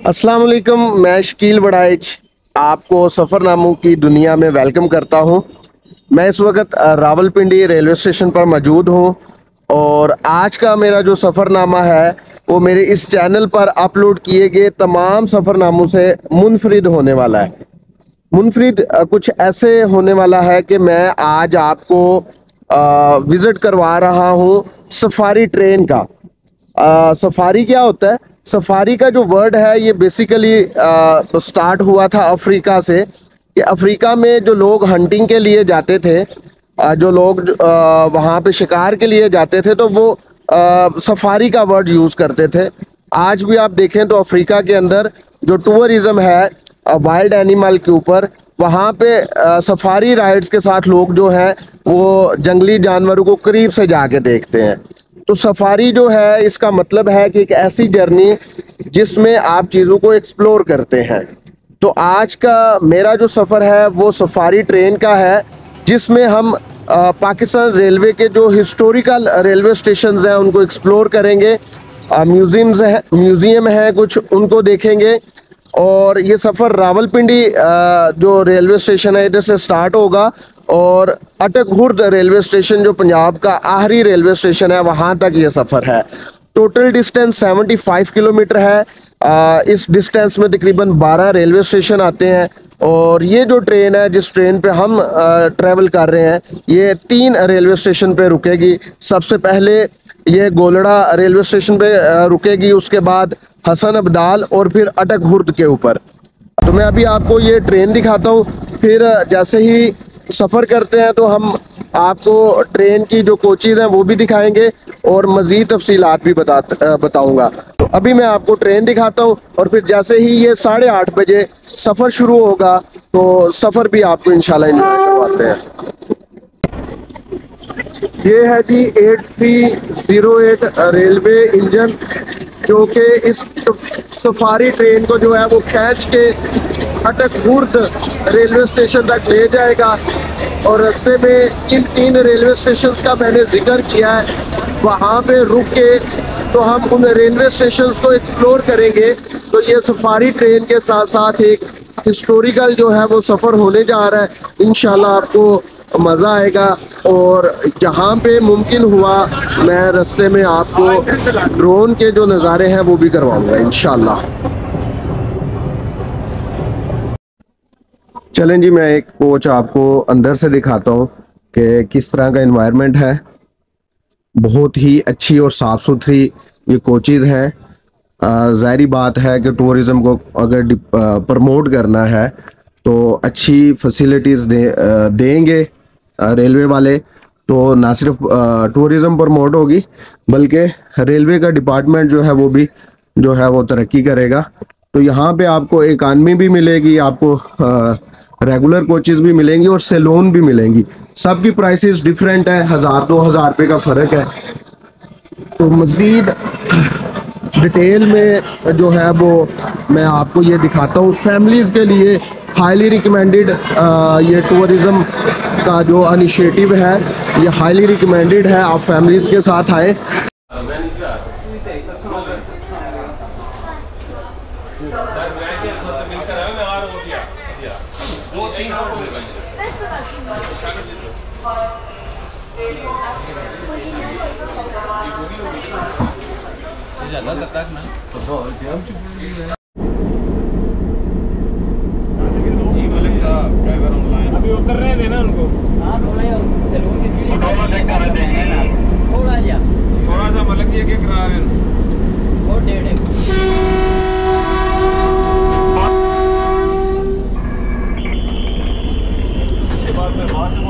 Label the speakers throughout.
Speaker 1: अस्सलाम वालेकुम। मैं शकील बड़ाइच आपको सफ़रनामों की दुनिया में वेलकम करता हूं। मैं इस वक्त रावलपिंडी रेलवे स्टेशन पर मौजूद हूं और आज का मेरा जो सफ़रनामा है वो मेरे इस चैनल पर अपलोड किए गए तमाम सफ़रनामों से मुनफरिद होने वाला है। मुनफरिद कुछ ऐसे होने वाला है कि मैं आज आपको विज़िट करवा रहा हूं सफारी ट्रेन का। सफारी क्या होता है? सफारी का जो वर्ड है ये बेसिकली स्टार्ट हुआ था अफ्रीका से, कि अफ्रीका में जो लोग हंटिंग के लिए जाते थे, जो लोग वहाँ पे शिकार के लिए जाते थे, तो वो सफारी का वर्ड यूज़ करते थे। आज भी आप देखें तो अफ्रीका के अंदर जो टूरिज्म है वाइल्ड एनिमल के ऊपर, वहाँ पे सफारी राइड्स के साथ लोग जो हैं वो जंगली जानवरों को करीब से जाके देखते हैं। तो सफारी जो है इसका मतलब है कि एक ऐसी जर्नी जिसमें आप चीज़ों को एक्सप्लोर करते हैं। तो आज का मेरा जो सफ़र है वो सफारी ट्रेन का है, जिसमें हम पाकिस्तान रेलवे के जो हिस्टोरिकल रेलवे स्टेशंस हैं उनको एक्सप्लोर करेंगे। म्यूज़ियम है कुछ, उनको देखेंगे। और ये सफ़र रावलपिंडी जो रेलवे स्टेशन है इधर से स्टार्ट होगा और अटक खुर्द रेलवे स्टेशन जो पंजाब का आखिरी रेलवे स्टेशन है वहाँ तक ये सफ़र है। टोटल डिस्टेंस 75 किलोमीटर है। इस डिस्टेंस में तकरीबन 12 रेलवे स्टेशन आते हैं। और ये जो ट्रेन है, जिस ट्रेन पे हम ट्रैवल कर रहे हैं, ये 3 रेलवे स्टेशन पे रुकेगी। सबसे पहले ये गोलड़ा रेलवे स्टेशन पे रुकेगी, उसके बाद हसन अब्दाल और फिर अटक खुर्द के ऊपर। तो मैं अभी आपको ये ट्रेन दिखाता हूँ, फिर जैसे ही सफ़र करते हैं तो हम आपको ट्रेन की जो कोचेज़ हैं वो भी दिखाएंगे और मज़ीद तफसीलात भी बताऊँगा। तो अभी मैं आपको ट्रेन दिखाता हूँ और फिर जैसे ही ये 8:30 बजे सफ़र शुरू होगा तो सफ़र भी आपको इंशाल्लाह एंजॉय करवाते हैं। ये है जी 8308 रेलवे इंजन, जो कि इस सफारी ट्रेन को जो है वो खींच के अटक खुर्द रेलवे स्टेशन तक ले जाएगा। और रास्ते में इन 3 रेलवे स्टेशन का मैंने जिक्र किया है, वहाँ पे रुक के तो हम उन रेलवे स्टेशन को एक्सप्लोर करेंगे। तो ये सफारी ट्रेन के साथ साथ एक हिस्टोरिकल जो है वो सफ़र होने जा रहा है। इंशाल्लाह आपको मज़ा आएगा और जहाँ पे मुमकिन हुआ मैं रास्ते में आपको ड्रोन के जो नज़ारे हैं वो भी करवाऊंगा इंशाल्लाह। चलें जी, मैं एक कोच आपको अंदर से दिखाता हूँ कि किस तरह का एनवायरनमेंट है। बहुत ही अच्छी और साफ़ सुथरी ये कोचेज़ हैं। ज़ाहिरी बात है कि टूरिज़्म को अगर प्रमोट करना है तो अच्छी फैसिलिटीज़ देंगे रेलवे वाले, तो ना सिर्फ टूरिज़्म प्रमोट होगी बल्कि रेलवे का डिपार्टमेंट जो है वो भी जो है वो तरक्की करेगा। तो यहाँ पे आपको इकानमी भी मिलेगी, आपको रेगुलर कोचेस भी मिलेंगी और सेलोन भी मिलेंगी। सबकी प्राइसेस डिफरेंट है, 1000-2000 रुपये का फ़र्क है। तो मज़ीद डिटेल में जो है वो मैं आपको ये दिखाता हूँ। फैमिलीज़ के लिए हाईली रिकमेंडेड ये टूरिज़्म का जो इनिशिएटिव है ये हाईली रिकमेंडेड है। आप फैमिलीज़ के साथ आए।
Speaker 2: अभी उतरने देना उनको। हाँ, थोड़ा सैलून की सीढ़ी थोड़ा सा मतलब ये करा रहे हैं और 1.5 उसके बाद फिर वहाँ से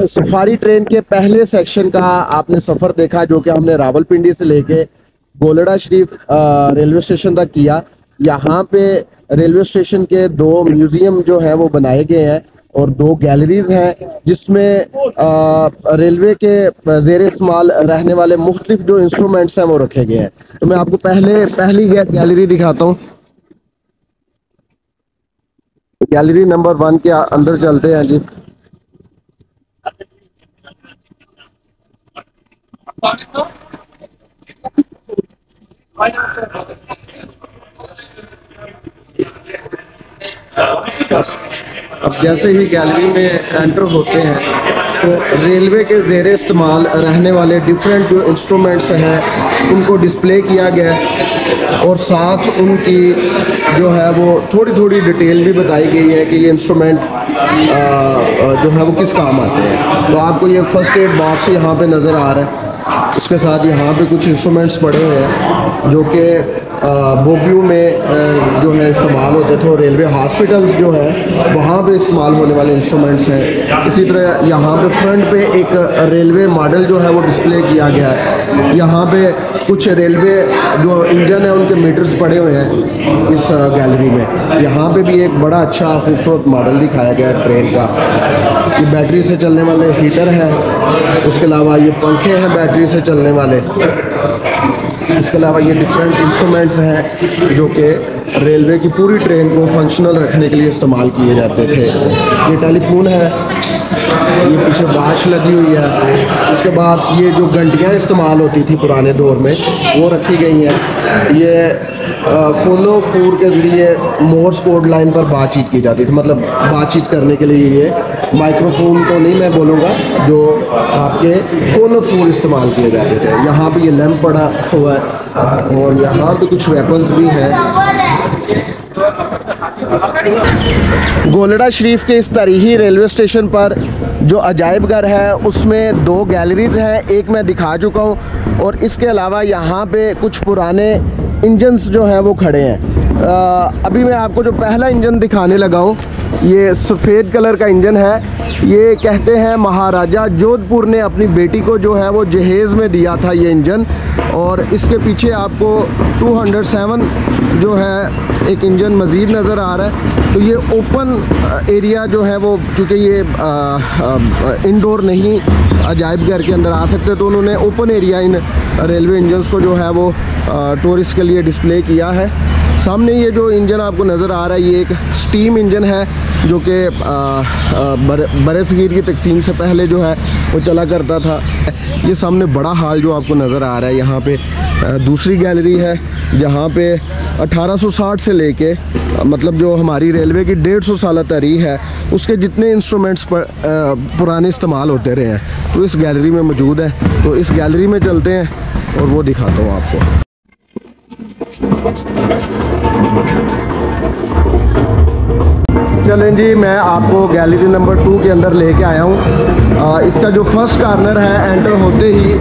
Speaker 1: सफारी ट्रेन के पहले सेक्शन का आपने सफ़र देखा, जो कि हमने रावलपिंडी से लेके गोलड़ा शरीफ रेलवे स्टेशन तक किया। यहाँ पे रेलवे स्टेशन के 2 म्यूज़ियम जो है वो बनाए गए हैं और 2 गैलरीज हैं, जिसमें रेलवे के ज़ेर इस्तेमाल रहने वाले मुख्तलिफ जो इंस्ट्रूमेंट्स हैं वो रखे गए हैं। तो मैं आपको पहली गैलरी दिखाता हूँ। गैलरी नंबर 1 के अंदर चलते हैं जी। अब जैसे ही गैलरी में एंटर होते हैं तो रेलवे के ज़ेर इस्तेमाल रहने वाले डिफरेंट जो इंस्ट्रूमेंट्स हैं उनको डिस्प्ले किया गया है और साथ उनकी जो है वो थोड़ी थोड़ी डिटेल भी बताई गई है कि ये इंस्ट्रूमेंट जो है वो किस काम आते हैं। तो आपको ये फर्स्ट एड बॉक्स यहाँ पे नज़र आ रहा है। उसके साथ यहाँ पे कुछ इंस्ट्रूमेंट्स पड़े हुए हैं जो कि बोगियों में जो है इस्तेमाल होते थे और रेलवे हॉस्पिटल्स जो है वहाँ पे इस्तेमाल होने वाले इंस्ट्रूमेंट्स हैं। इसी तरह यहाँ पे फ्रंट पे एक रेलवे मॉडल जो है वो डिस्प्ले किया गया है। यहाँ पे कुछ रेलवे जो इंजन है उनके मीटर्स पड़े हुए हैं इस गैलरी में। यहाँ पे भी एक बड़ा अच्छा खूबसूरत मॉडल दिखाया गया है ट्रेन का। ये बैटरी से चलने वाले हीटर हैं, उसके अलावा ये पंखे हैं बैटरी से चलने वाले। इसके अलावा ये डिफरेंट इंस्ट्रूमेंट्स हैं जो कि रेलवे की पूरी ट्रेन को फंक्शनल रखने के लिए इस्तेमाल किए जाते थे। ये टेलीफोन है, ये पीछे वॉच लगी हुई है। उसके बाद ये जो घंटियाँ इस्तेमाल होती थी पुराने दौर में वो रखी गई हैं। ये फोनो फोर के ज़रिए मोर्स कोड लाइन पर बातचीत की जाती थी, मतलब बातचीत करने के लिए ये माइक्रोफोन तो नहीं मैं बोलूँगा, जो आपके फोनो फोर इस्तेमाल किए जाते थे। यहाँ पे ये लैंप पड़ा हुआ है और यहाँ पे कुछ वेपन्स भी हैं। गोलड़ा शरीफ के इस तारीखी रेलवे स्टेशन पर जो अजायब घर है उसमें 2 गैलरीज हैं, एक मैं दिखा चुका हूँ और इसके अलावा यहाँ पे कुछ पुराने इंजन्स जो हैं वो खड़े हैं। अभी मैं आपको जो पहला इंजन दिखाने लगा हूँ ये सफ़ेद कलर का इंजन है। ये कहते हैं महाराजा जोधपुर ने अपनी बेटी को जो है वो जहेज़ में दिया था ये इंजन। और इसके पीछे आपको 207 जो है एक इंजन मज़ीद नज़र आ रहा है। तो ये ओपन एरिया जो है वो, चूँकि ये इंडोर नहीं अजायब घर के अंदर आ सकते, तो उन्होंने open area in railway engines को जो है वो टूरिस्ट के लिए डिस्प्ले किया है। सामने ये जो इंजन आपको नज़र आ रहा है ये एक स्टीम इंजन है जो कि बरसगीर की तकसीम से पहले जो है वो चला करता था। ये सामने बड़ा हाल जो आपको नज़र आ रहा है, यहाँ पे दूसरी गैलरी है जहाँ पे 1860 से लेके मतलब जो हमारी रेलवे की 150 साल तारीख है उसके जितने इंस्ट्रूमेंट्स पर पुराने इस्तेमाल होते रहे हैं तो इस गैलरी में मौजूद है। तो इस गैलरी में चलते हैं और वो दिखाता हूँ आपको। चलें जी, मैं आपको गैलरी नंबर 2 के अंदर लेके आया हूँ। इसका जो फर्स्ट कार्नर है एंटर होते ही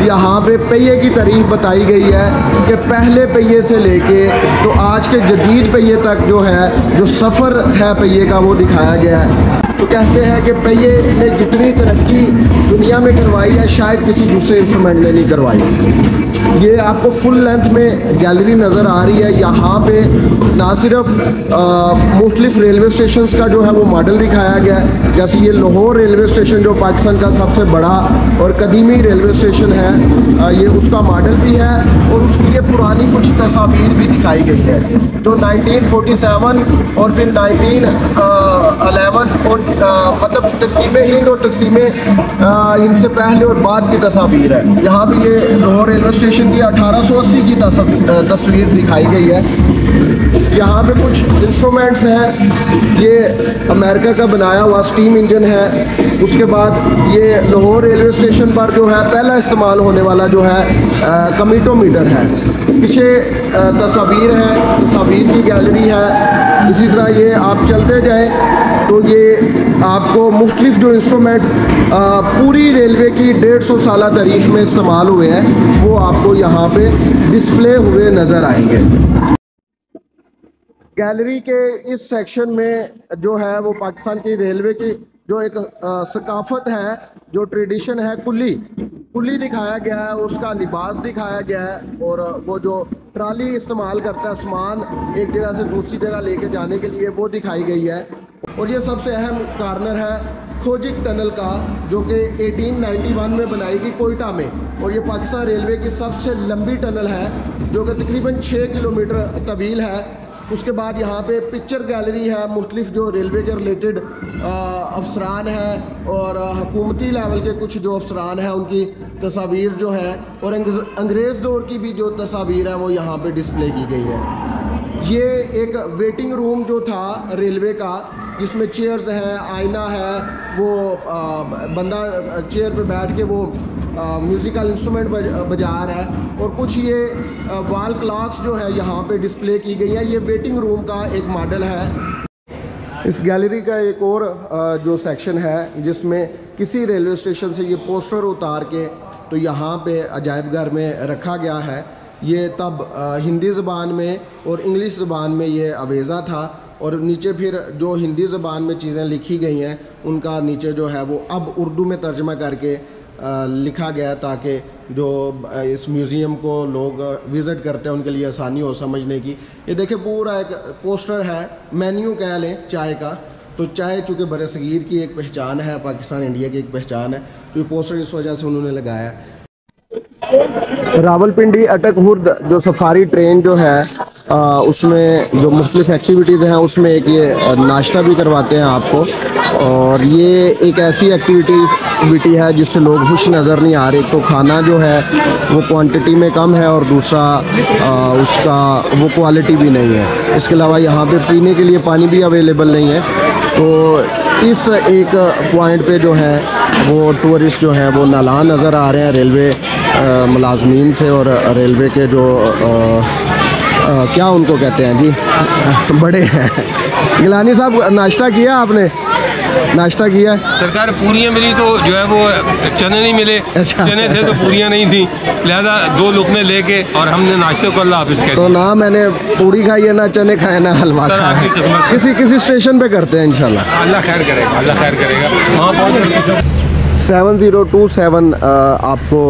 Speaker 1: यहाँ पे पहिए की तारीख बताई गई है कि पहले पहिए से लेके तो आज के जदीद पहिए तक जो है जो सफ़र है पहिए का वो दिखाया गया है। तो कहते हैं कि पहिए ने जितनी तरक्की दुनिया में करवाई है शायद किसी दूसरे इंस्ट्रूमेंट ने नहीं करवाई। ये आपको फुल लेंथ में गैलरी नज़र आ रही है। यहाँ पे ना सिर्फ मुख्तलिफ रेलवे स्टेशन का जो है वो मॉडल दिखाया गया है, जैसे ये लाहौर रेलवे स्टेशन जो पाकिस्तान का सबसे बड़ा और कदीमी रेलवे स्टेशन है, ये उसका मॉडल भी है और उसकी ये पुरानी कुछ तस्वीर भी दिखाई गई है जो 1947 और फिर 1911 और मतलब तकसीम हिंद और तकसीम हिंद से पहले और बाद की तस्वीर है। यहाँ पे ये लाहौर रेलवे स्टेशन की 1880 की तस्वीर दिखाई गई है। यहाँ पे कुछ इंस्ट्रूमेंट्स हैं, ये अमेरिका का बनाया हुआ स्टीम इंजन है। उसके बाद ये लाहौर रेलवे स्टेशन पर जो है पहला इस्तेमाल होने वाला जो है कमीटोमीटर है। पीछे तस्वीर है, तस्वीर की गैलरी है। इसी तरह ये आप चलते जाएं तो ये आपको मुख्तलिफ जो इंस्ट्रूमेंट पूरी रेलवे की 150 साल तारीख में इस्तेमाल हुए हैं वो आपको यहाँ पे डिस्प्ले हुए नज़र आएंगे। गैलरी के इस सेक्शन में जो है वो पाकिस्तान की रेलवे की जो एक सकाफत है, जो ट्रेडिशन है, कुल्ली कुल्ली दिखाया गया है, उसका लिबास दिखाया गया है, और वो जो ट्राली इस्तेमाल करता है सामान एक जगह से दूसरी जगह लेके जाने के लिए, वो दिखाई गई है। और ये सबसे अहम कार्नर है खोजिक टनल का, जो कि 1891 में बनाई गई कोयटा में, और ये पाकिस्तान रेलवे की सबसे लंबी टनल है जो कि तकरीबन 6 किलोमीटर तवील है। उसके बाद यहाँ पे पिक्चर गैलरी है, मुख्तलिफ जो रेलवे के रिलेटेड अफसरान हैं और हुकूमती लेवल के कुछ जो अफसरान हैं उनकी तस्वीर जो है, और अंग्रेज़ दौर की भी जो तस्वीर है वो यहाँ पे डिस्प्ले की गई है। ये एक वेटिंग रूम जो था रेलवे का, जिसमें चेयर्स हैं, आईना है, वो बंदा चेयर पे बैठ के वो म्यूज़िकल इंस्ट्रूमेंट बजा रहा है, और कुछ ये वॉल क्लॉक्स जो है यहाँ पे डिस्प्ले की गई है। ये वेटिंग रूम का एक मॉडल है। इस गैलरी का एक और जो सेक्शन है जिसमें किसी रेलवे स्टेशन से ये पोस्टर उतार के तो यहाँ पे अजायब घर में रखा गया है। ये तब हिंदी ज़बान में और इंग्लिश ज़बान में ये अवेज़ा था, और नीचे फिर जो हिंदी ज़बान में चीज़ें लिखी गई हैं उनका नीचे जो है वो अब उर्दू में तर्जमा करके लिखा गया, ताकि जो इस म्यूज़ियम को लोग विज़िट करते हैं उनके लिए आसानी हो समझने की। ये देखिए पूरा एक पोस्टर है, मेन्यू कह लें चाय का। तो चाय चूँकि बरसगीर की एक पहचान है, पाकिस्तान इंडिया की एक पहचान है, तो ये पोस्टर इस वजह से उन्होंने लगाया है। रावलपिंडी अटक हुर्द जो सफारी ट्रेन जो है उसमें जो मुख्तलिफ एक्टिविटीज़ हैं, उसमें एक ये नाश्ता भी करवाते हैं आपको, और ये एक ऐसी एक्टिविटी है जिससे लोग खुश नज़र नहीं आ रहे। तो खाना जो है वो क्वांटिटी में कम है, और दूसरा उसका वो क्वालिटी भी नहीं है। इसके अलावा यहाँ पे पीने के लिए पानी भी अवेलेबल नहीं है। तो इस एक पॉइंट पे जो है वो टूरिस्ट जो हैं वो नालान नज़र आ रहे हैं रेलवे मुलाजमीन से, और रेलवे के जो क्या उनको कहते हैं जी, बड़े हैं। गिलानी साहब, नाश्ता किया आपने? नाश्ता किया?
Speaker 3: सरकार पूरियाँ मिली तो जो है वो चने नहीं मिले।
Speaker 1: अच्छा।
Speaker 3: चने थे तो पूरियाँ नहीं थी, लिहाजा 2 लुकमे लेके और हमने नाश्ते को अल्लाह हाफिज़ कहते।
Speaker 1: तो ना मैंने पूरी खाई है, ना चने खाए, ना हलवा खाया। किसी स्टेशन पे करते हैं इंशाल्लाह।
Speaker 3: अल्लाह खैर करेगा, अल्लाह खैर करेगा। वहाँ पहुँच
Speaker 1: 7027 आपको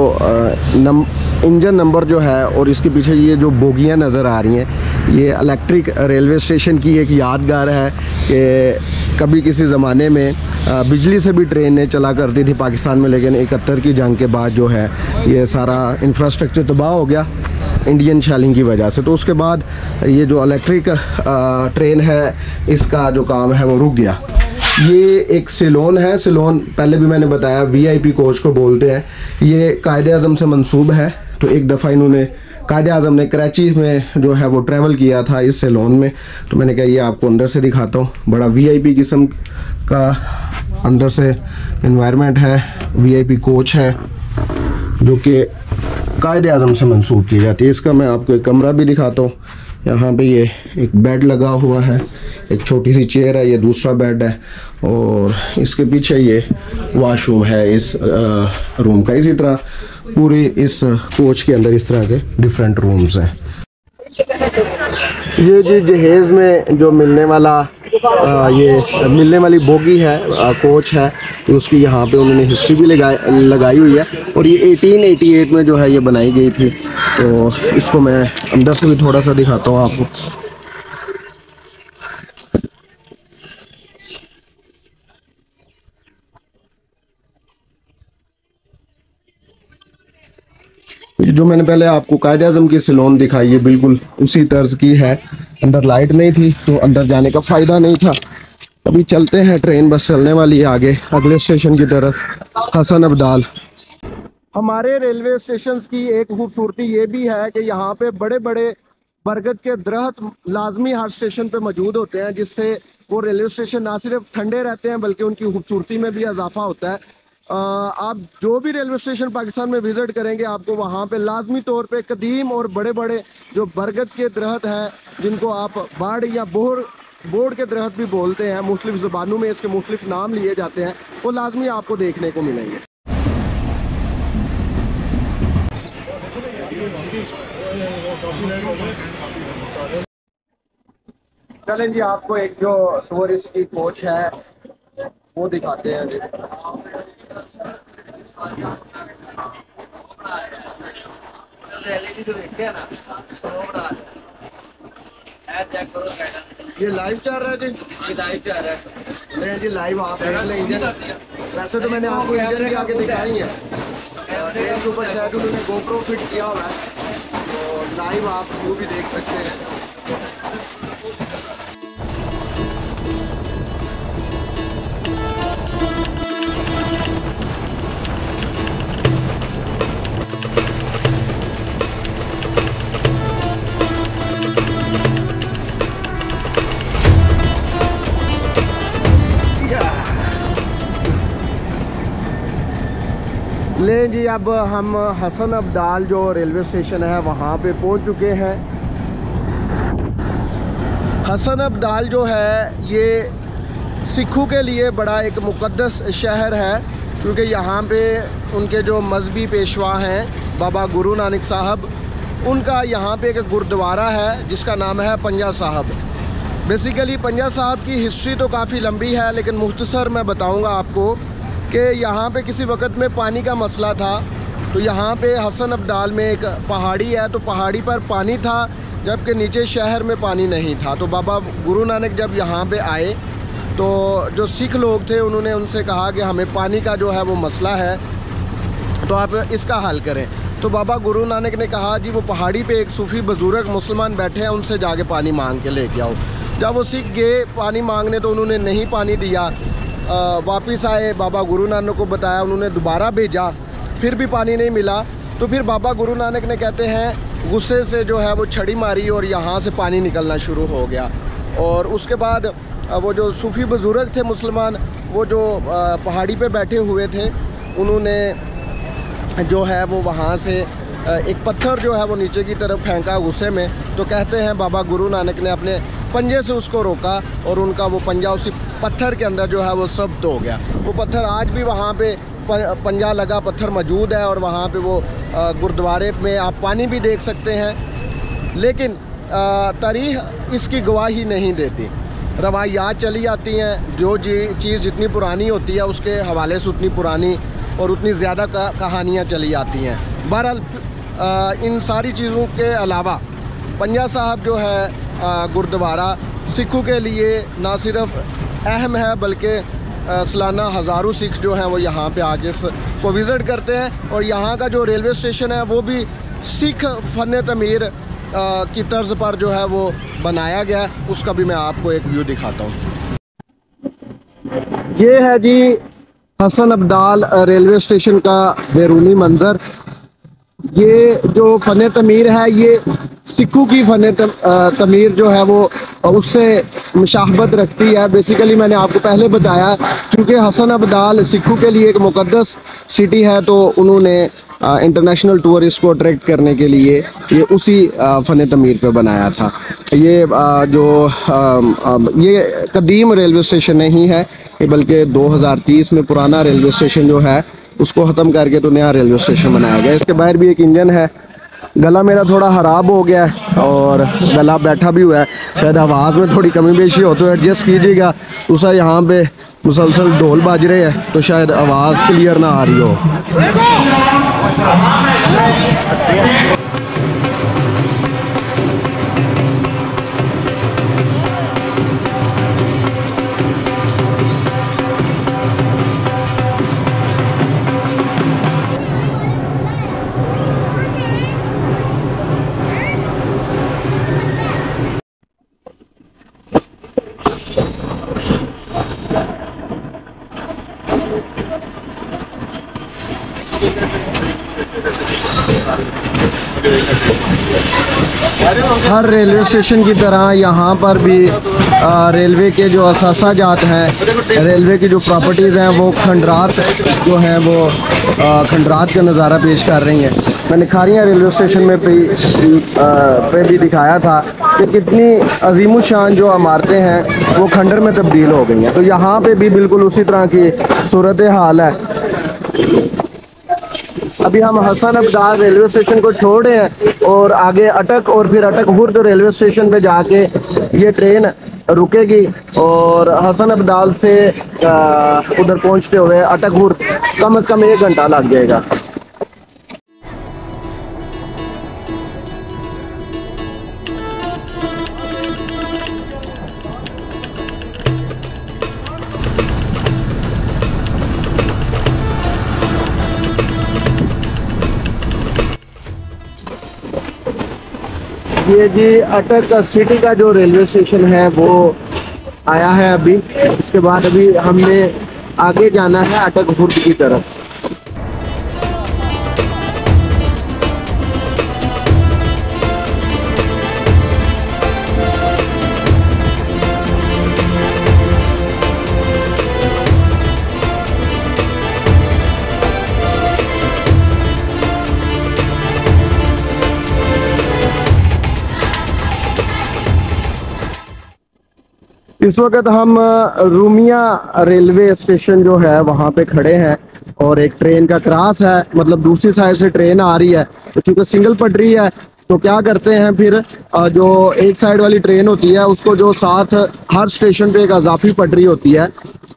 Speaker 1: इंजन नंबर जो है, और इसके पीछे ये जो बोगियाँ नज़र आ रही हैं, ये इलेक्ट्रिक रेलवे स्टेशन की एक यादगार है कि कभी किसी ज़माने में बिजली से भी ट्रेनें चला करती थी पाकिस्तान में, लेकिन 71 की जंग के बाद जो है ये सारा इंफ्रास्ट्रक्चर तबाह हो गया इंडियन शेलिंग की वजह से। तो उसके बाद ये जो इलेक्ट्रिक ट्रेन है इसका जो काम है वो रुक गया। ये एक सिलोन है। सिलोन पहले भी मैंने बताया वीआईपी कोच को बोलते हैं। ये कायदे आज़म से मंसूब है। तो एक दफ़ा इन्होंने कायदे आज़म ने कराची में जो है वो ट्रैवल किया था इस सिलोन में। तो मैंने कहा ये आपको अंदर से दिखाता हूँ। बड़ा वीआईपी किस्म का अंदर से एनवायरनमेंट है। वीआईपी कोच है जो कि कायदे आज़म से मंसूब की जाती है। इसका मैं आपको एक कमरा भी दिखाता हूँ। यहाँ पे ये एक बेड लगा हुआ है, एक छोटी सी चेयर है, ये दूसरा बेड है, और इसके पीछे ये वॉशरूम है इस रूम का। इसी तरह पूरी इस कोच के अंदर इस तरह के डिफरेंट रूम्स हैं। ये जी जहेज़ में जो मिलने वाली बोगी है, कोच है, तो उसकी यहाँ पे उन्होंने हिस्ट्री भी लगाई हुई है, और ये 1888 में जो है ये बनाई गई थी। तो इसको मैं अंदर से भी थोड़ा सा दिखाता हूँ आपको। ये जो मैंने पहले आपको कायदे आज़म की सिलोन दिखाई है बिल्कुल उसी तर्ज की है। अंदर लाइट नहीं थी तो अंदर जाने का फ़ायदा नहीं था। अभी चलते हैं, ट्रेन बस चलने वाली है आगे अगले स्टेशन की तरफ, हसन अब्दाल। हमारे रेलवे स्टेशन की एक खूबसूरती ये भी है कि यहाँ पे बड़े बड़े बरगद के दरख्त लाजमी हर स्टेशन पे मौजूद होते हैं, जिससे वो रेलवे स्टेशन ना सिर्फ ठंडे रहते हैं बल्कि उनकी खूबसूरती में भी इजाफा होता है। आप जो भी रेलवे स्टेशन पाकिस्तान में विज़िट करेंगे आपको वहाँ पे लाजमी तौर पे कदीम और बड़े बड़े जो बरगद के दरख्त हैं, जिनको आप बाड़ या बोर्ड के दरख्त भी बोलते हैं, मुख्तलिफ ज़बानों में इसके मुख्तलिफ नाम लिए जाते हैं, वो लाजमी आपको देखने को मिलेंगे। चलें जी, आपको एक जो टूरिस्ट की कोच है वो दिखाते हैं जी। ये लाइव चल रहा है जी,
Speaker 2: ये लाइव जा रहा है।
Speaker 1: नहीं जी लाइव आप देख लें इंजन। वैसे तो मैंने आपको इंजन के आगे दिखाई है, ट्रेन के ऊपर शायद उन्होंने गोप्रो फिट किया हुआ है, तो लाइव आप वो भी देख सकते हैं। ले जी अब हम हसन अब्दाल जो रेलवे स्टेशन है वहाँ पे पहुँच चुके हैं। हसन अब्दाल जो है ये सिखों के लिए बड़ा एक मुक़द्दस शहर है, क्योंकि यहाँ पे उनके जो मजहबी पेशवा हैं बाबा गुरु नानक साहब, उनका यहाँ पे एक गुरुद्वारा है जिसका नाम है पंजा साहब। बेसिकली पंजा साहब की हिस्ट्री तो काफ़ी लंबी है, लेकिन मुख्तसर मैं बताऊँगा आपको कि यहाँ पे किसी वक्त में पानी का मसला था। तो यहाँ पे हसन अब्दाल में एक पहाड़ी है, तो पहाड़ी पर पानी था जबकि नीचे शहर में पानी नहीं था। तो बाबा गुरु नानक जब यहाँ पे आए तो जो सिख लोग थे उन्होंने उनसे कहा कि हमें पानी का जो है वो मसला है, तो आप इसका हल करें। तो बाबा गुरु नानक ने कहा जी वो पहाड़ी पे एक सूफ़ी बुज़ुर्ग मुसलमान बैठे हैं, उनसे जाके पानी मांग के लेके आओ। जब वो सिख गए पानी मांगने तो उन्होंने नहीं पानी दिया। वापस आए, बाबा गुरु नानक को बताया, उन्होंने दोबारा भेजा, फिर भी पानी नहीं मिला। तो फिर बाबा गुरु नानक ने कहते हैं गुस्से से जो है वो छड़ी मारी और यहाँ से पानी निकलना शुरू हो गया। और उसके बाद वो जो सूफ़ी बुज़ुर्ग थे मुसलमान, वो जो पहाड़ी पे बैठे हुए थे, उन्होंने जो है वो वहाँ से एक पत्थर जो है वो नीचे की तरफ फेंका गुस्से में। तो कहते हैं बाबा गुरु नानक ने अपने पंजे से उसको रोका और उनका वो पंजा उसी पत्थर के अंदर जो है वो सब्त हो गया। वो पत्थर आज भी वहाँ पे पंजा लगा पत्थर मौजूद है और वहाँ पे वो गुरुद्वारे में आप पानी भी देख सकते हैं। लेकिन तारीख़ इसकी गवाही नहीं देती, रवायात चली आती हैं। जो चीज़ जितनी पुरानी होती है उसके हवाले से उतनी पुरानी और उतनी ज़्यादा कहानियाँ चली आती हैं। बहरहाल इन सारी चीज़ों के अलावा पंजा साहब जो है गुरुद्वारा सिखों के लिए ना सिर्फ अहम है बल्कि सालाना हज़ारों सिख जो हैं वो यहाँ पे आके को विज़िट करते हैं। और यहाँ का जो रेलवे स्टेशन है वो भी सिख फ़न तमीर की तर्ज पर जो है वो बनाया गया, उसका भी मैं आपको एक व्यू दिखाता हूँ। ये है जी हसन अब्दाल रेलवे स्टेशन का बैरूनी मंज़र। ये जो फ़न तमीर है ये सिखों की फ़न तमीर जो है वो उससे मुशाहबत रखती है। बेसिकली मैंने आपको पहले बताया क्योंकि हसन अब्दाल सिखों के लिए एक मुक़द्दस सिटी है, तो उन्होंने इंटरनेशनल टूरिस्ट को अट्रैक्ट करने के लिए ये उसी फ़न तमीर पे बनाया था। ये ये कदीम रेलवे स्टेशन नहीं है, बल्कि 2030 में पुराना रेलवे स्टेशन जो है उसको ख़त्म करके तो नया रेलवे स्टेशन बनाया गया। इसके बाहर भी एक इंजन है। गला मेरा थोड़ा ख़राब हो गया है और गला बैठा भी हुआ है, शायद आवाज़ में थोड़ी कमी बेशी हो तो एडजस्ट कीजिएगा। दूसरा यहाँ पे मुसलसल ढोल बाज रहे हैं तो शायद आवाज़ क्लियर ना आ रही हो। हर रेलवे स्टेशन की तरह यहाँ पर भी रेलवे के जो असासा जात हैं, रेलवे की जो प्रॉपर्टीज़ हैं वो खंडरात जो हैं वो खंडरात का नज़ारा पेश कर रही हैं। मैंने खारियाँ रेलवे स्टेशन में पे भी दिखाया था कि कितनी अजीम शान जो इमारतें हैं वो खंडर में तब्दील हो गई हैं। तो यहाँ पे भी बिल्कुल उसी तरह की सूरत हाल है। अभी हम हसन अब्दाल रेलवे स्टेशन को छोड़े हैं और आगे अटक और फिर अटक हुर्द रेलवे स्टेशन पे जाके ये ट्रेन रुकेगी और हसन अब्दाल से उधर पहुंचते हुए अटकपुर कम से कम 1 घंटा लग जाएगा। ये जी अटक सिटी का जो रेलवे स्टेशन है वो आया है अभी। इसके बाद अभी हमने आगे जाना है अटक खुर्द की तरफ। इस वक्त हम रूमिया रेलवे स्टेशन जो है वहाँ पे खड़े हैं और एक ट्रेन का क्रॉस है, मतलब दूसरी साइड से ट्रेन आ रही है। तो चूँकि सिंगल पटरी है तो क्या करते हैं फिर जो एक साइड वाली ट्रेन होती है उसको जो साथ हर स्टेशन पे एक अजाफी पटरी होती है,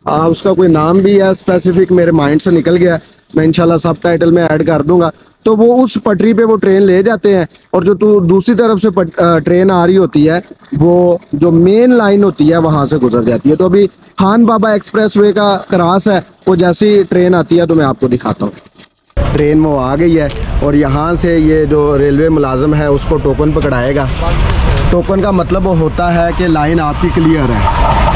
Speaker 1: उसका कोई नाम भी है स्पेसिफिक, मेरे माइंड से निकल गया, मैं इंशाल्लाह सब टाइटल में ऐड कर दूंगा। तो वो उस पटरी पे वो ट्रेन ले जाते हैं और जो दूसरी तरफ से ट्रेन आ रही होती है वो जो मेन लाइन होती है वहां से गुजर जाती है। तो अभी खान बाबा एक्सप्रेसवे का क्रॉस है, वो जैसी ट्रेन आती है तो मैं आपको दिखाता हूँ। ट्रेन वो आ गई है और यहाँ से ये जो रेलवे मुलाजिम है उसको टोकन पकड़ाएगा। टोकन का मतलब वो होता है कि लाइन आपकी क्लियर है।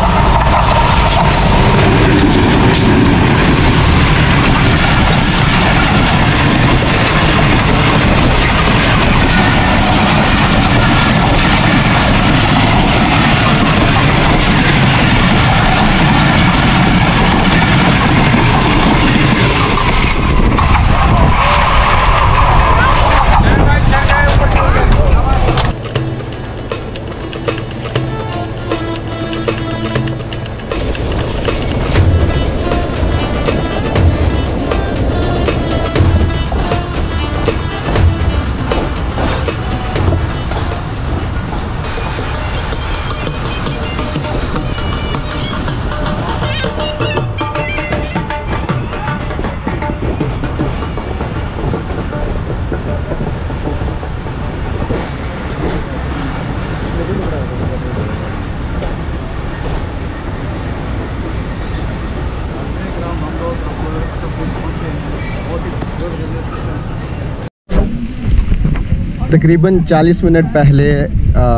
Speaker 1: तकरीबन 40 मिनट पहले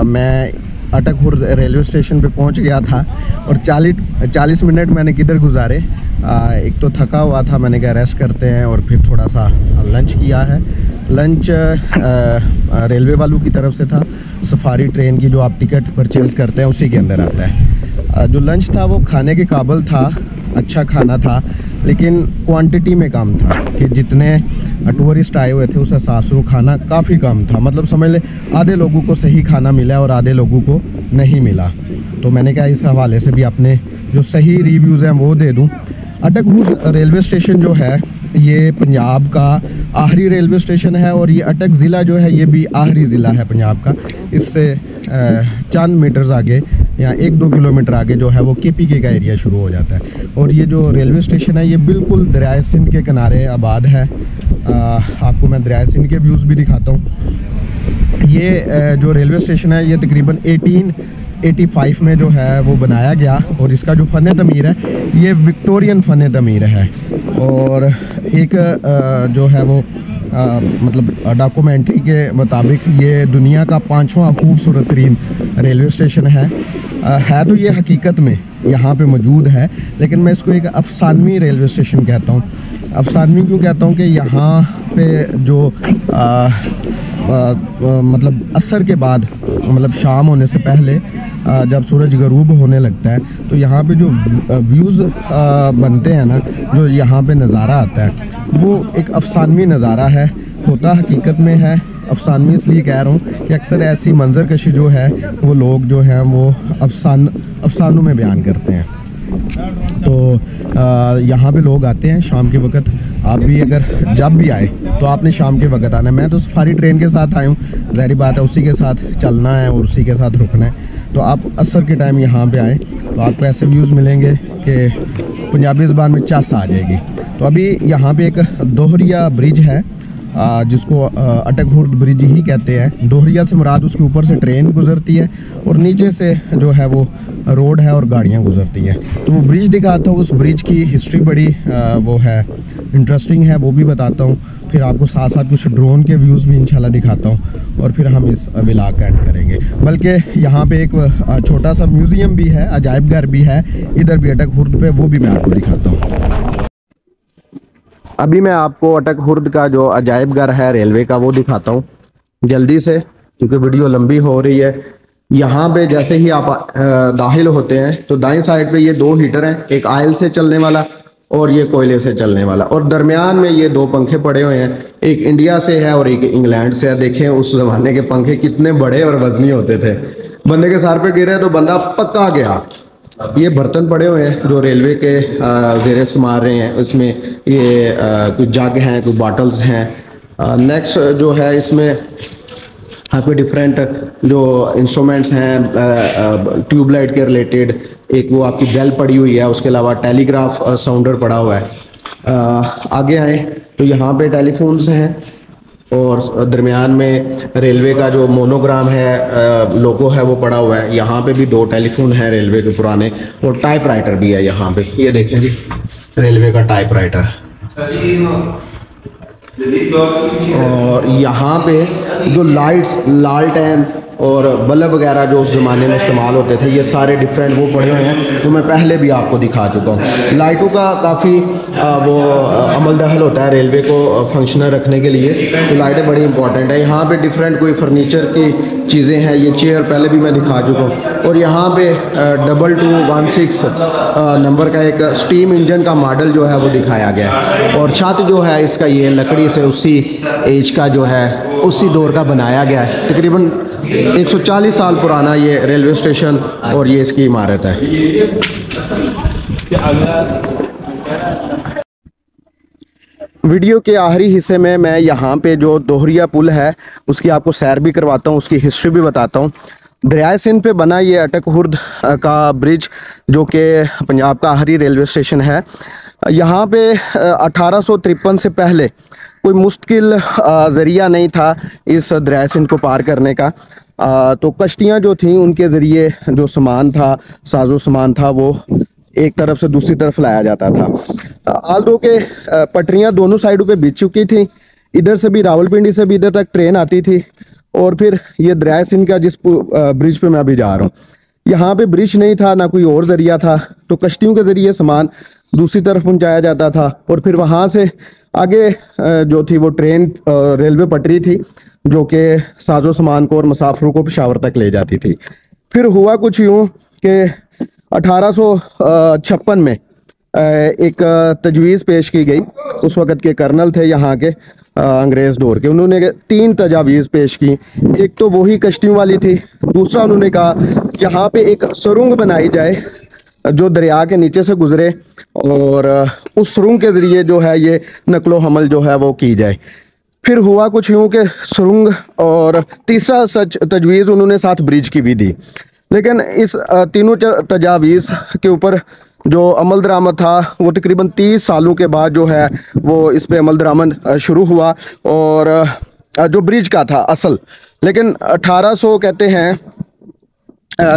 Speaker 1: मैं अटकपुर रेलवे स्टेशन पे पहुंच गया था और 40 मिनट मैंने किधर गुजारे। एक तो थका हुआ था, मैंने कहा रेस्ट करते हैं, और फिर थोड़ा सा लंच किया है। लंच रेलवे वालों की तरफ से था, सफारी ट्रेन की जो आप टिकट परचेज़ करते हैं उसी के अंदर आता है। जो लंच था वो खाने के काबिल था, अच्छा खाना था, लेकिन क्वांटिटी में कम था कि जितने टूरिस्ट आए हुए थे उस हिसाब से वो खाना काफ़ी कम था। मतलब समझ ले आधे लोगों को सही खाना मिला और आधे लोगों को नहीं मिला। तो मैंने कहा इस हवाले से भी अपने जो सही रिव्यूज़ हैं वो दे दूं। अटकपुर रेलवे स्टेशन जो है ये पंजाब का आखिरी रेलवे स्टेशन है और ये अटक ज़िला जो है ये भी आखिरी ज़िला है पंजाब का। इससे चंद मीटर्स आगे या 1-2 किलोमीटर आगे जो है वो KPK का एरिया शुरू हो जाता है। और ये जो रेलवे स्टेशन है ये बिल्कुल दरियाए सिंध के किनारे आबाद है। आपको मैं दरियाए सिंध के व्यूज़ भी दिखाता हूँ। ये जो रेलवे स्टेशन है ये तकरीबन 1885 में जो है वो बनाया गया और इसका जो फ़न तमीर है ये विक्टोरियन फ़न तमीर है। और एक जो है वो मतलब डॉक्यूमेंट्री के मुताबिक ये दुनिया का 5वां खूबसूरत तरीन रेलवे स्टेशन है तो ये हकीकत में यहाँ पे मौजूद है, लेकिन मैं इसको एक अफसानवी रेलवे स्टेशन कहता हूँ। अफसानवी क्यों कहता हूँ कि यहाँ पे जो मतलब असर के बाद, मतलब शाम होने से पहले जब सूरज गरूब होने लगता है तो यहाँ पे जो व्यूज़ बनते हैं ना, जो यहाँ पे नज़ारा आता है वो एक अफसानवी नज़ारा है। होता हकीकत में है अफसानवी इसलिए कह रहा हूँ कि अक्सर ऐसी मंजर कशी जो है वो लोग जो हैं वो अफसानों में बयान करते हैं। तो यहाँ पे लोग आते हैं शाम के वक्त। आप भी अगर जब भी आए तो आपने शाम के वक्त आना है। मैं तो सफारी ट्रेन के साथ आया हूँ, ज़ाहिर बात है उसी के साथ चलना है और उसी के साथ रुकना है। तो आप असर के टाइम यहाँ पे आएँ तो आपको ऐसे व्यूज़ मिलेंगे कि पंजाबी ज़बान में चस आ जाएगी। तो अभी यहाँ पे एक दोहरिया ब्रिज है जिसको अटक हुर्द ब्रिज ही कहते हैं। दोहरिया से मुराद उसके ऊपर से ट्रेन गुजरती है और नीचे से जो है वो रोड है और गाड़ियाँ गुजरती हैं। तो वो ब्रिज दिखाता हूँ, उस ब्रिज की हिस्ट्री बड़ी वो है इंटरेस्टिंग है, वो भी बताता हूँ। फिर आपको साथ साथ कुछ ड्रोन के व्यूज़ भी इंशाल्लाह दिखाता हूँ और फिर हम इस व्लॉग का एंड करेंगे। बल्कि यहाँ पे एक छोटा सा म्यूज़ियम भी है, अजायब घर भी है इधर भी अटक हुर्द पे, वो भी मैं आपको दिखाता हूँ। अभी मैं आपको अटक हुर्द का जो अजायब घर है रेलवे का वो दिखाता हूँ जल्दी से, क्योंकि वीडियो लंबी हो रही है। यहाँ पे जैसे ही आप दाखिल होते हैं तो दाएं साइड पे ये 2 हीटर हैं, एक आयल से चलने वाला और ये कोयले से चलने वाला, और दरमियान में ये 2 पंखे पड़े हुए हैं, एक इंडिया से है और एक इंग्लैंड से है। देखें उस जमाने के पंखे कितने बड़े और वजनी होते थे, बंदे के सर पे गिरे तो बंदा पक्का गया। ये बर्तन पड़े हुए हैं जो रेलवे के ज़ेरे समार रहे हैं, इसमें ये कुछ जग हैं, कुछ बॉटल्स हैं। नेक्स्ट जो है इसमें आपके डिफरेंट जो इंस्ट्रूमेंट्स हैं ट्यूबलाइट के रिलेटेड, एक वो आपकी बेल पड़ी हुई है, उसके अलावा टेलीग्राफ साउंडर पड़ा हुआ है। आगे आए तो यहाँ पे टेलीफोन्स हैं और दरमियान में रेलवे का जो मोनोग्राम है लोगो है वो पड़ा हुआ है। यहाँ पे भी 2 टेलीफोन हैं रेलवे के पुराने, और टाइपराइटर भी है यहाँ पे, ये देखें जी रेलवे का टाइपराइटर। और यहाँ पे जो लाइट्स, लालटेन और बल्ब वगैरह जो उस ज़माने में इस्तेमाल होते थे, ये सारे डिफरेंट वो पड़े हुए हैं, तो मैं पहले भी आपको दिखा चुका हूँ। लाइटों का काफ़ी वो अमल दखल होता है रेलवे को फंक्शनल रखने के लिए, तो लाइटें बड़ी इंपॉर्टेंट है। यहाँ पे डिफरेंट कोई फर्नीचर की चीज़ें हैं, ये चेयर पहले भी मैं दिखा चुका हूँ। और यहाँ पे 2216 नंबर का एक स्टीम इंजन का मॉडल जो है वो दिखाया गया है, और छत जो है इसका ये लकड़ी से उसी एज का जो है उसी दौर का बनाया गया है। तकरीबन 140 साल पुराना ये रेलवे स्टेशन और ये इसकी इमारत है। वीडियो के आखिरी हिस्से में मैं यहाँ पे जो दोहरिया पुल है उसकी आपको सैर भी करवाता हूँ, उसकी हिस्ट्री भी बताता हूँ। दरियाए सिंध पे बना ये अटक हुर्द का ब्रिज जो कि पंजाब का आखिरी रेलवे स्टेशन है। यहाँ पे 1853 से पहले कोई मुश्किल ज़रिया नहीं था इस दरियाए सिंध को पार करने का। तो कश्तियाँ जो थीं उनके ज़रिए जो सामान था, साजो सामान था, वो एक तरफ से दूसरी तरफ लाया जाता था। आलदो के पटरियाँ दोनों साइडों पे बिछ चुकी थी, इधर से भी रावलपिंडी से भी इधर तक ट्रेन आती थी। और फिर ये दरियाए सिंध का जिस ब्रिज पे मैं अभी जा रहा हूँ, यहाँ पे ब्रिज नहीं था, ना कोई और ज़रिया था, तो कश्तियों के ज़रिए सामान दूसरी तरफ पहुँचाया जाता था। और फिर वहाँ से आगे जो थी वो ट्रेन रेलवे पटरी थी जो कि साजो सामान को और मुसाफिरों को पेशावर तक ले जाती थी। फिर हुआ कुछ यूँ कि 1856 में एक तजवीज़ पेश की गई। उस वक़्त के कर्नल थे यहाँ के अंग्रेज़ दौर के, उन्होंने 3 तजावीज़ पेश की। एक तो वही कश्तियों वाली थी, दूसरा उन्होंने कहा यहाँ पे एक सुरंग बनाई जाए जो दरिया के नीचे से गुजरे और उस सुरंग के ज़रिए जो है ये नकलो हमल जो है वो की जाए। फिर हुआ कुछ यूँ कि सुरंग, और तीसरा सच तजवीज़ उन्होंने साथ ब्रिज की भी दी। लेकिन इस तीनों तजावीज़ के ऊपर जो अमल दरामद था वो तकरीबन 30 सालों के बाद जो है वो इस पे अमल दरामद शुरू हुआ, और जो ब्रिज का था असल। लेकिन 1800 कहते हैं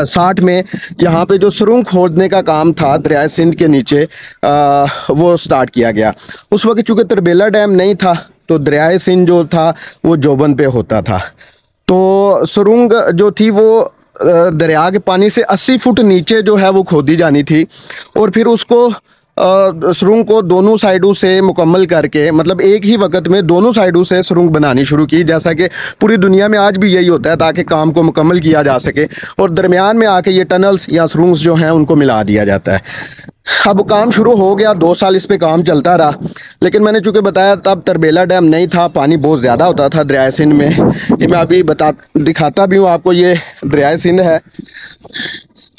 Speaker 1: 60 में यहाँ पे जो सुरंग खोदने का काम था दरियाए सिंध के नीचे वो स्टार्ट किया गया। उस वक्त चूँकि तरबेला डैम नहीं था तो दरियाए सिंध जो था वो जोबन पे होता था। तो सुरंग जो थी वो दरिया के पानी से 80 फुट नीचे जो है वो खोदी जानी थी, और फिर उसको सुरंग को दोनों साइडों से मुकम्मल करके, मतलब एक ही वक्त में दोनों साइडों से सुरंग बनानी शुरू की, जैसा कि पूरी दुनिया में आज भी यही होता है, ताकि काम को मुकम्मल किया जा सके। और दरमियान में आके ये टनल्स या सुरंग्स जो हैं उनको मिला दिया जाता है। अब काम शुरू हो गया, 2 साल इस पे काम चलता रहा। लेकिन मैंने चूँकि बताया तब तरबेला डैम नहीं था, पानी बहुत ज़्यादा होता था दरियाए सिंध में। ये मैं अभी दिखाता भी हूँ आपको, ये दरियाए सिंध है।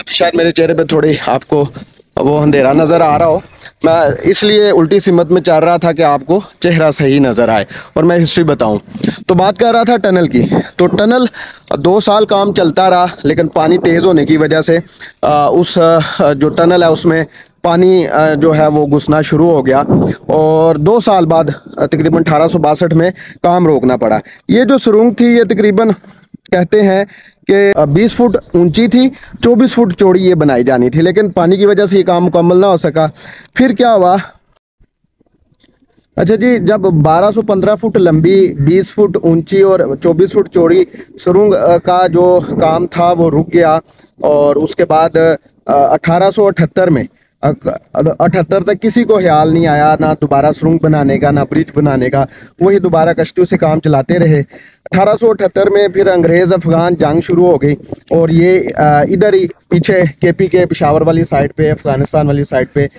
Speaker 1: शायद मेरे चेहरे पे थोड़ी आपको वो अंधेरा नज़र आ रहा हो, मैं इसलिए उल्टी सिमत में चल रहा था कि आपको चेहरा सही नज़र आए और मैं हिस्ट्री बताऊं। तो बात कर रहा था टनल की। तो टनल 2 साल काम चलता रहा, लेकिन पानी तेज़ होने की वजह से जो टनल है उसमें पानी जो है वो घुसना शुरू हो गया और 2 साल बाद तकरीबन 1862 में काम रोकना पड़ा। ये जो सुरंग थी ये तकरीबन कहते हैं कि 20 फुट ऊंची थी, 24 फुट चौड़ी ये बनाई जानी थी, लेकिन पानी की वजह से ये काम मुकम्मल ना हो सका। फिर क्या हुआ, अच्छा जी, जब 1215 फुट लंबी, 20 फुट ऊंची और 24 फुट चौड़ी सुरंग का जो काम था वो रुक गया और उसके बाद 1878 में 78 तक किसी को ख्याल नहीं आया ना दोबारा सुरंग बनाने का ना ब्रिज बनाने का, वही दोबारा कश्तियों से काम चलाते रहे। 1878 में फिर अंग्रेज़ अफगान जंग शुरू हो गई और ये इधर ही पीछे केपी के पेशावर वाली साइड पे, अफगानिस्तान वाली साइड पे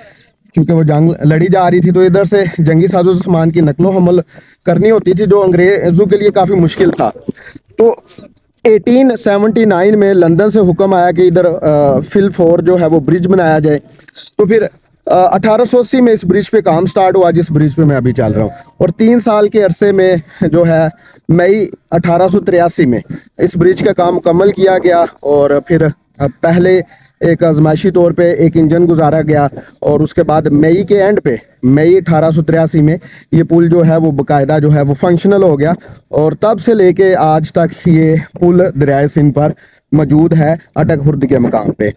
Speaker 1: क्योंकि वो जंग लड़ी जा रही थी तो इधर से जंगी साजो सामान की नकलो हमल करनी होती थी जो अंग्रेज़ों के लिए काफ़ी मुश्किल था। तो 1879 में लंदन से हुक्म आया कि इधर फिल 4 जो है वो ब्रिज बनाया जाए। तो फिर 1880 में इस ब्रिज पे काम स्टार्ट हुआ, जिस ब्रिज पे मैं अभी चल रहा हूँ, और 3 साल के अरसे में जो है मई 1883 में इस ब्रिज का काम मुकम्मल किया गया और फिर पहले एक आजमाइशी तौर पे एक इंजन गुजारा गया और उसके बाद मई के एंड पे, मई 1883 में ये पुल जो है वो बाकायदा जो है वो फंक्शनल हो गया और तब से लेके आज तक ये पुल दरियाए सिंध पर मौजूद है अटक खुर्द के मकाम पे।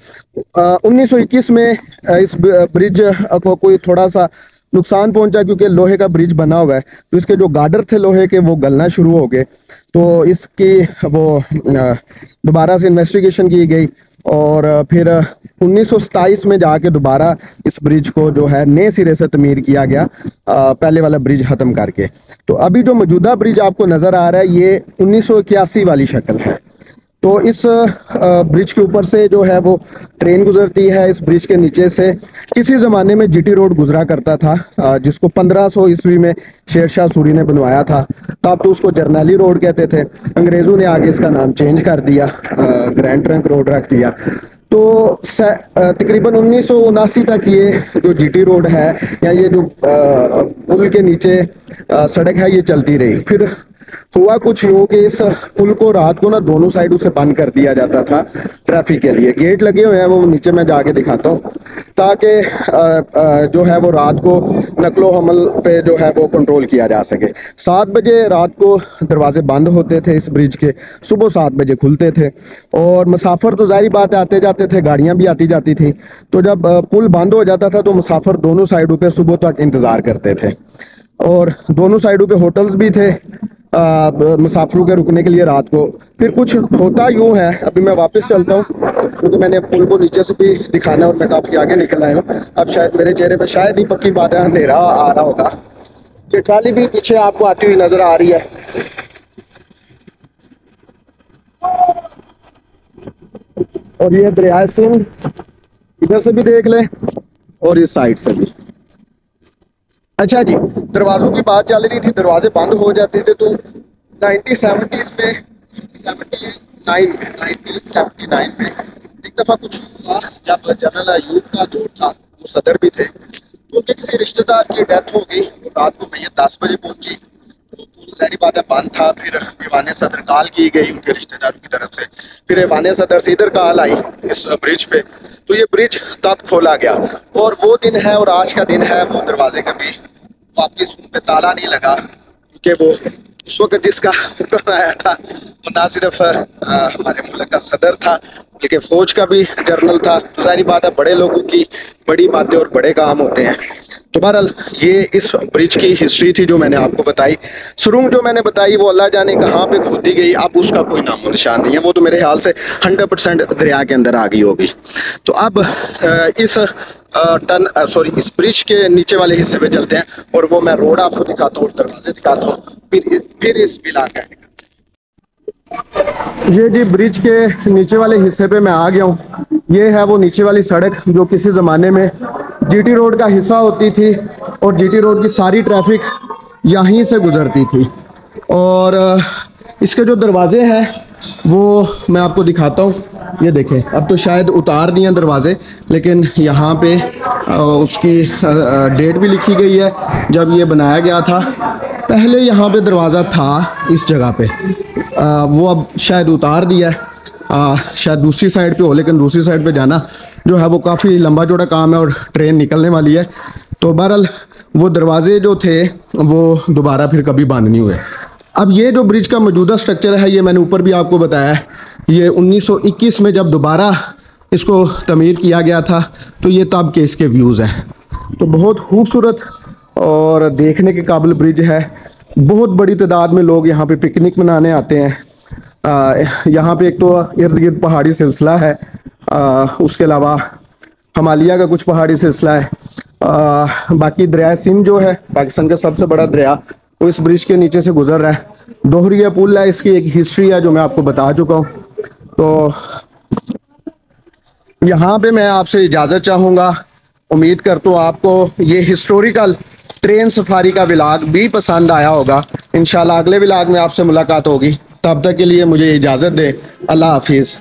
Speaker 1: 1921 में इस ब्रिज को कोई थोड़ा सा नुकसान पहुंचा क्योंकि लोहे का ब्रिज बना हुआ है, तो इसके जो गार्डर थे लोहे के वो गलना शुरू हो गए। तो इसकी वो दोबारा से इन्वेस्टिगेशन की गई और फिर 1927 में जाके दोबारा इस ब्रिज को जो है नए सिरे से तमीर किया गया, पहले वाला ब्रिज ख़त्म करके। तो अभी जो मौजूदा ब्रिज आपको नज़र आ रहा है ये 1981 वाली शक्ल है। तो इस ब्रिज के ऊपर से जो है वो ट्रेन गुजरती है। इस ब्रिज के नीचे से किसी ज़माने में जीटी रोड गुजरा करता था जिसको 1500 ईस्वी में शेर शाह सूरी ने बनवाया था, तब तो उसको जर्नैली रोड कहते थे। अंग्रेज़ों ने आगे इसका नाम चेंज कर दिया, ग्रैंड ट्रंक रोड रख दिया। तो तकरीबन 1979 तक ये जो जीटी रोड है या ये जो पुल के नीचे सड़क है ये चलती रही। फिर हुआ कुछ यूँ कि इस पुल को रात को ना दोनों साइड से बंद कर दिया जाता था ट्रैफिक के लिए। गेट लगे हुए हैं, वो नीचे मैं जाके दिखाता हूँ, ताकि जो है वो रात को नकलो हमल पे जो है वो कंट्रोल किया जा सके। 7 बजे रात को दरवाजे बंद होते थे इस ब्रिज के, सुबह 7 बजे खुलते थे और मुसाफिर तो जाहिर बात है आते जाते थे, गाड़ियाँ भी आती जाती थी। तो जब पुल बंद हो जाता था तो मुसाफिर दोनों साइडों पे सुबह तक इंतज़ार करते थे और दोनों साइडों पे होटल्स भी थे मुसाफिरों के रुकने के लिए रात को। फिर कुछ होता यूँ है, अभी मैं वापस चलता हूँ क्योंकि मैंने पुल को नीचे से भी दिखाना और मैं काफ़ी आगे निकल आया हूँ। अब शायद मेरे चेहरे पे शायद ही पक्की बात है अंधेरा आ रहा होगा। ये ट्राली भी पीछे आपको आती हुई नजर आ रही है। और ये दरिया सिंध इधर से भी देख लें और इस साइड से भी। अच्छा जी, दरवाज़ों की बात चल रही थी, दरवाजे बंद हो जाते थे तो 1979 में एक दफ़ा कुछ हुआ जब जनरल अयूब का दौर था, वो सदर भी थे, तो उनके किसी रिश्तेदार की डेथ हो गई और रात को मैयत 10 बजे पहुंची। तो पुल सारी बातें बंद था। फिर ईवान सदर कॉल की गई उनके रिश्तेदारों की तरफ से, फिर ईवान सदर से इधर कॉल आई इस ब्रिज पे, तो ये ब्रिज तब खोला गया और वो दिन है और आज का दिन है, वो दरवाजे कभी वापिस उन पे ताला नहीं लगा क्योंकि वो उस वक्त जिसका हुक्म आया था वो ना सिर्फ हमारे मुल्क का सदर था बल्कि फौज का भी जनरल था। तो सारी बात है, बड़े लोगों की बड़ी बातें और बड़े काम होते हैं। तो बहरहाल ये इस ब्रिज की हिस्ट्री थी जो मैंने आपको बताई। सुरंग जो मैंने बताई वो अल्लाह जाने कहाँ पे खोदी गई, अब उसका कोई नामो निशान नहीं है। वो तो मेरे ख्याल से 100% दरिया के अंदर आ गई होगी। तो अब इस इस ब्रिज के नीचे वाले हिस्से पे चलते हैं और वो मैं रोड आपको दिखाता हूँ और दरवाजे दिखाता हूँ, फिर इस बिला का। ये जी ब्रिज के नीचे वाले हिस्से पे मैं आ गया हूँ। ये है वो नीचे वाली सड़क जो किसी ज़माने में जीटी रोड का हिस्सा होती थी और जीटी रोड की सारी ट्रैफिक यहीं से गुजरती थी। और इसके जो दरवाजे हैं वो मैं आपको दिखाता हूँ। ये देखें, अब तो शायद उतार दिए दरवाजे, लेकिन यहाँ पे उसकी डेट भी लिखी गई है जब ये बनाया गया था। पहले यहाँ पे दरवाज़ा था इस जगह पे, वो अब शायद उतार दिया है। शायद दूसरी साइड पे हो, लेकिन दूसरी साइड पे जाना जो है वो काफ़ी लंबा चौड़ा काम है और ट्रेन निकलने वाली है। तो बहरहाल वो दरवाजे जो थे वो दोबारा फिर कभी बंद नहीं हुए। अब ये जो ब्रिज का मौजूदा स्ट्रक्चर है, ये मैंने ऊपर भी आपको बताया है, ये 1921 में जब दोबारा इसको तमीर किया गया था, तो ये तब के इसके व्यूज़ हैं। तो बहुत खूबसूरत और देखने के काबिल ब्रिज है। बहुत बड़ी तादाद में लोग यहाँ पे पिकनिक मनाने आते हैं। यहाँ पे एक तो इर्द गिर्द पहाड़ी सिलसिला है, उसके अलावा हिमालय का कुछ पहाड़ी सिलसिला है। बाकी दरिया सिंध जो है पाकिस्तान का सबसे बड़ा दरिया, वो इस ब्रिज के नीचे से गुजर रहा है। दोहरिया पुल है, इसकी एक हिस्ट्री है जो मैं आपको बता चुका हूँ। तो यहाँ पे मैं आपसे इजाज़त चाहूँगा। उम्मीद करता हूँ आपको ये हिस्टोरिकल ट्रेन सफारी का व्लॉग भी पसंद आया होगा। इंशाल्लाह अगले व्लॉग में आपसे मुलाकात होगी। तब तक के लिए मुझे इजाज़त दे। अल्लाह हाफिज़।